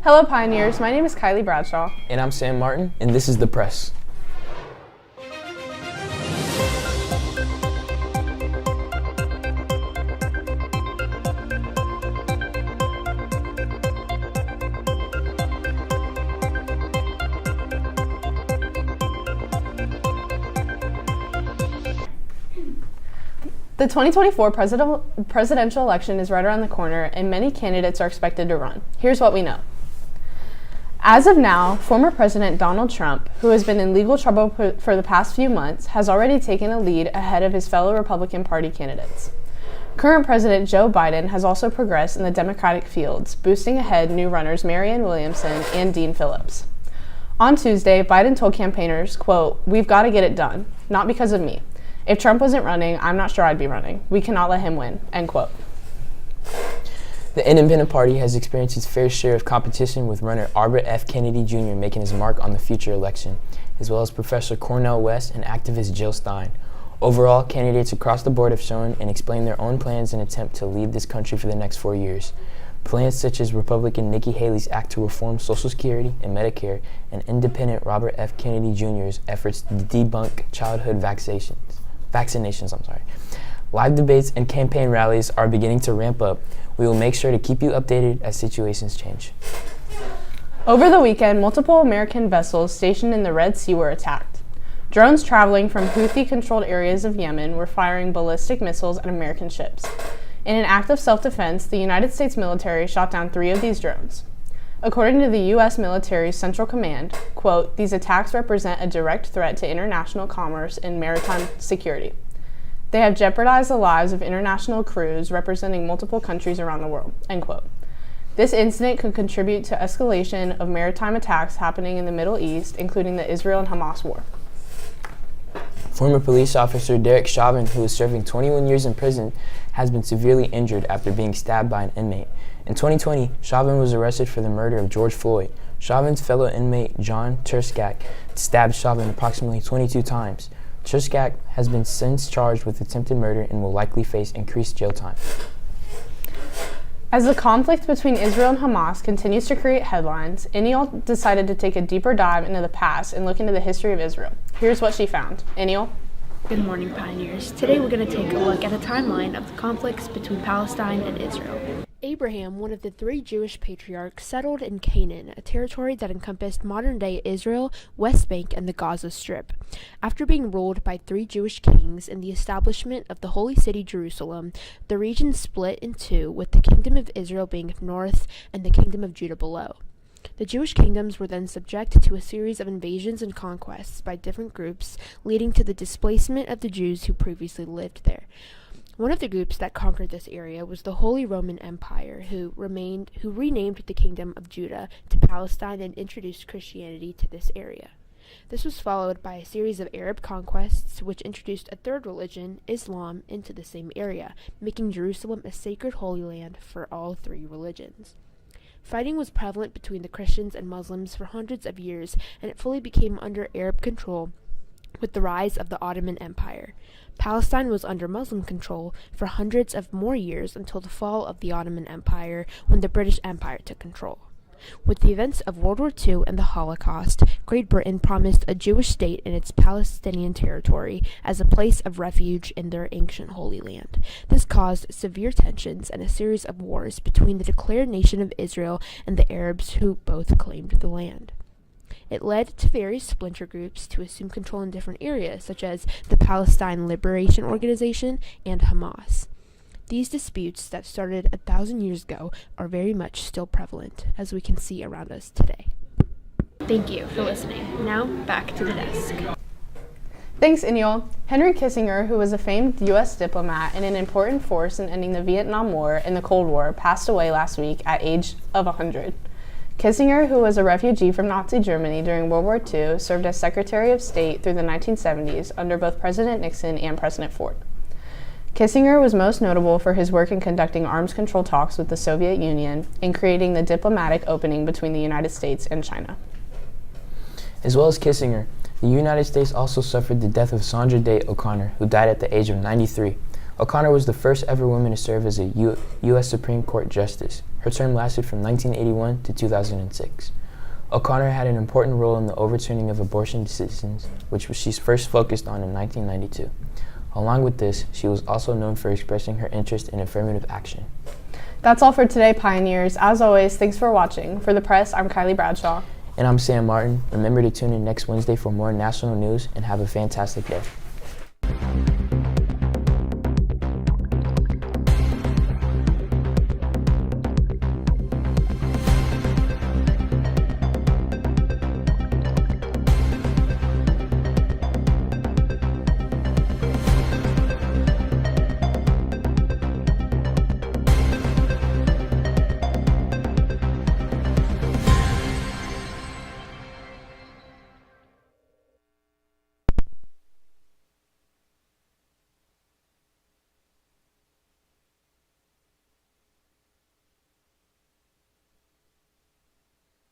Hello Pioneers, my name is Kylie Bradshaw. And I'm Sam Martin, and this is The Press. The 2024 presidential election is right around the corner, and many candidates are expected to run. Here's what we know. As of now, former President Donald Trump, who has been in legal trouble for the past few months, has already taken a lead ahead of his fellow Republican Party candidates. Current President Joe Biden has also progressed in the Democratic fields, boosting ahead new runners Marianne Williamson and Dean Phillips. On Tuesday, Biden told campaigners, quote, "We've got to get it done, not because of me. If Trump wasn't running, I'm not sure I'd be running. We cannot let him win," end quote. The Independent Party has experienced its fair share of competition, with runner Robert F. Kennedy Jr. making his mark on the future election, as well as Professor Cornel West and activist Jill Stein. Overall, candidates across the board have shown and explained their own plans in an attempt to lead this country for the next 4 years. Plans such as Republican Nikki Haley's act to reform Social Security and Medicare, and independent Robert F. Kennedy Jr.'s efforts to debunk childhood vaccinations. Live debates and campaign rallies are beginning to ramp up. We will make sure to keep you updated as situations change. Over the weekend, multiple American vessels stationed in the Red Sea were attacked. Drones traveling from Houthi-controlled areas of Yemen were firing ballistic missiles at American ships. In an act of self-defense, the United States military shot down 3 of these drones. According to the U.S. military's Central Command, quote, "These attacks represent a direct threat to international commerce and maritime security. They have jeopardized the lives of international crews representing multiple countries around the world," end quote. This incident could contribute to escalation of maritime attacks happening in the Middle East, including the Israel and Hamas war. Former police officer Derek Chauvin, who is serving 21 years in prison, has been severely injured after being stabbed by an inmate. In 2020, Chauvin was arrested for the murder of George Floyd. Chauvin's fellow inmate, John Turskak, stabbed Chauvin approximately 22 times. Turskak has been since charged with attempted murder and will likely face increased jail time. As the conflict between Israel and Hamas continues to create headlines, Eniel decided to take a deeper dive into the past and look into the history of Israel. Here's what she found. Eniel? Good morning, Pioneers. Today we're going to take a look at a timeline of the conflicts between Palestine and Israel. Abraham, one of the 3 Jewish patriarchs, settled in Canaan, a territory that encompassed modern-day Israel, West Bank, and the Gaza Strip. After being ruled by 3 Jewish kings and the establishment of the Holy City Jerusalem, the region split in 2, with the Kingdom of Israel being north and the Kingdom of Judah below. The Jewish kingdoms were then subject to a series of invasions and conquests by different groups, leading to the displacement of the Jews who previously lived there. One of the groups that conquered this area was the Holy Roman Empire, who renamed the Kingdom of Judah to Palestine and introduced Christianity to this area. This was followed by a series of Arab conquests, which introduced a third religion, Islam, into the same area, making Jerusalem a sacred holy land for all 3 religions. Fighting was prevalent between the Christians and Muslims for hundreds of years, and it fully became under Arab control with the rise of the Ottoman Empire. Palestine was under Muslim control for hundreds of more years until the fall of the Ottoman Empire, when the British Empire took control. With the events of World War II and the Holocaust, Great Britain promised a Jewish state in its Palestinian territory as a place of refuge in their ancient Holy Land. This caused severe tensions and a series of wars between the declared nation of Israel and the Arabs who both claimed the land. It led to various splinter groups to assume control in different areas, such as the Palestine Liberation Organization and Hamas. These disputes that started 1,000 years ago are very much still prevalent, as we can see around us today. Thank you for listening. Now, back to the desk. Thanks, Eniel. Henry Kissinger, who was a famed U.S. diplomat and an important force in ending the Vietnam War and the Cold War, passed away last week at age of 100. Kissinger, who was a refugee from Nazi Germany during World War II, served as Secretary of State through the 1970s under both President Nixon and President Ford. Kissinger was most notable for his work in conducting arms control talks with the Soviet Union and creating the diplomatic opening between the United States and China. As well as Kissinger, the United States also suffered the death of Sandra Day O'Connor, who died at the age of 93. O'Connor was the first ever woman to serve as a U.S. Supreme Court Justice. Her term lasted from 1981 to 2006. O'Connor had an important role in the overturning of abortion decisions, which she first focused on in 1992. Along with this, she was also known for expressing her interest in affirmative action. That's all for today, Pioneers. As always, thanks for watching. For the press, I'm Kylie Bradshaw. And I'm Sam Martin. Remember to tune in next Wednesday for more national news, and have a fantastic day.